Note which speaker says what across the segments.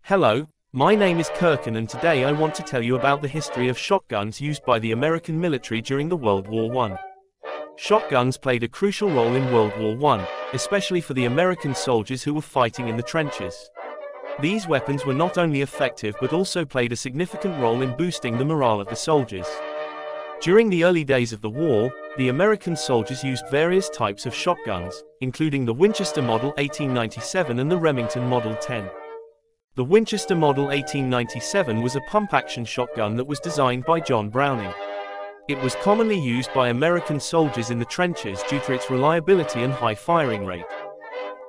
Speaker 1: Hello, my name is Kirkin and today I want to tell you about the history of shotguns used by the American military during the World War I. Shotguns played a crucial role in World War I, especially for the American soldiers who were fighting in the trenches. These weapons were not only effective but also played a significant role in boosting the morale of the soldiers. During the early days of the war, the American soldiers used various types of shotguns, including the Winchester Model 1897 and the Remington Model 10. The Winchester Model 1897 was a pump-action shotgun that was designed by John Browning. It was commonly used by American soldiers in the trenches due to its reliability and high firing rate.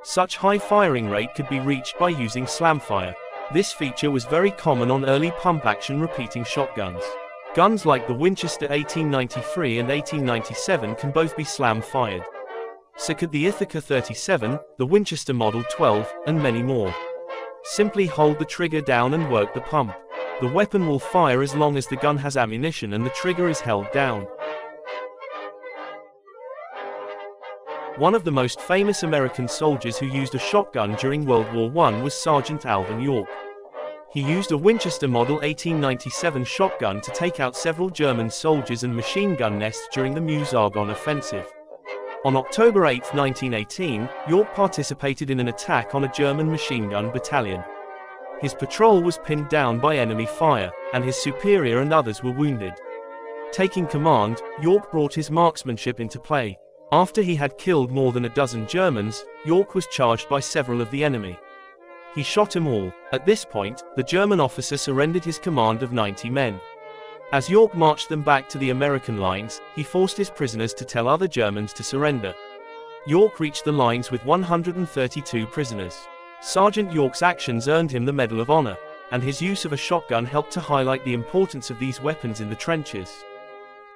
Speaker 1: Such high firing rate could be reached by using slamfire. This feature was very common on early pump-action repeating shotguns. Guns like the Winchester 1893 and 1897 can both be slam-fired. So could the Ithaca 37, the Winchester Model 12, and many more. Simply hold the trigger down and work the pump. The weapon will fire as long as the gun has ammunition and the trigger is held down. One of the most famous American soldiers who used a shotgun during World War I was Sergeant Alvin York. He used a Winchester Model 1897 shotgun to take out several German soldiers and machine gun nests during the Meuse-Argonne offensive. On October 8, 1918, York participated in an attack on a German machine gun battalion. His patrol was pinned down by enemy fire, and his superior and others were wounded. Taking command, York brought his marksmanship into play. After he had killed more than a dozen Germans, York was charged by several of the enemy. He shot them all. At this point, the German officer surrendered his command of 90 men. As York marched them back to the American lines, he forced his prisoners to tell other Germans to surrender. York reached the lines with 132 prisoners. Sergeant York's actions earned him the Medal of Honor, and his use of a shotgun helped to highlight the importance of these weapons in the trenches.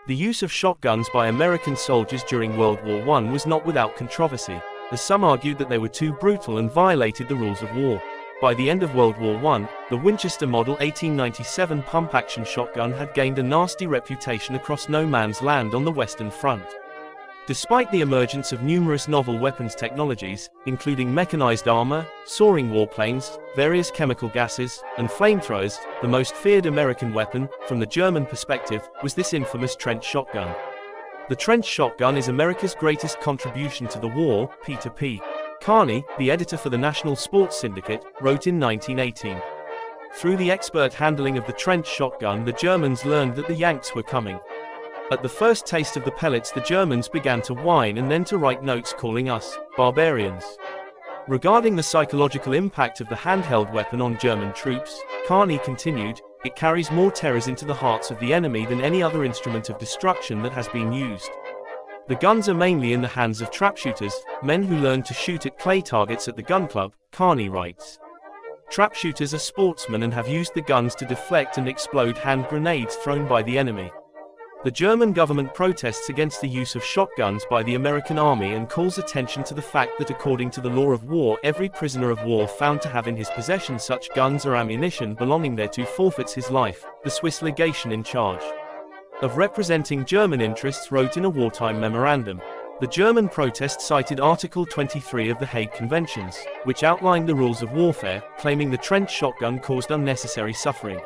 Speaker 1: The use of shotguns by American soldiers during World War I was not without controversy, as some argued that they were too brutal and violated the rules of war. By the end of World War I, the Winchester Model 1897 pump-action shotgun had gained a nasty reputation across no man's land on the Western Front. Despite the emergence of numerous novel weapons technologies, including mechanized armor, soaring warplanes, various chemical gases, and flamethrowers, the most feared American weapon, from the German perspective, was this infamous trench shotgun. The trench shotgun is America's greatest contribution to the war, Peter P. Carney, the editor for the National Sports Syndicate, wrote in 1918. Through the expert handling of the trench shotgun, the Germans learned that the Yanks were coming. At the first taste of the pellets, the Germans began to whine and then to write notes calling us barbarians. Regarding the psychological impact of the handheld weapon on German troops, Carney continued, "It carries more terrors into the hearts of the enemy than any other instrument of destruction that has been used. The guns are mainly in the hands of trapshooters, men who learned to shoot at clay targets at the gun club," Carney writes. Trapshooters are sportsmen and have used the guns to deflect and explode hand grenades thrown by the enemy. The German government protests against the use of shotguns by the American army and calls attention to the fact that according to the law of war, every prisoner of war found to have in his possession such guns or ammunition belonging thereto forfeits his life. The Swiss legation in charge of representing German interests wrote in a wartime memorandum. The German protest cited Article 23 of the Hague Conventions, which outlined the rules of warfare, claiming the trench shotgun caused unnecessary suffering.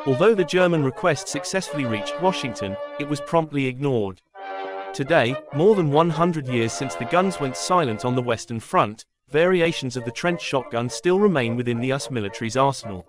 Speaker 1: Although the German request successfully reached Washington, it was promptly ignored. Today, more than 100 years since the guns went silent on the Western Front, variations of the trench shotgun still remain within the US military's arsenal.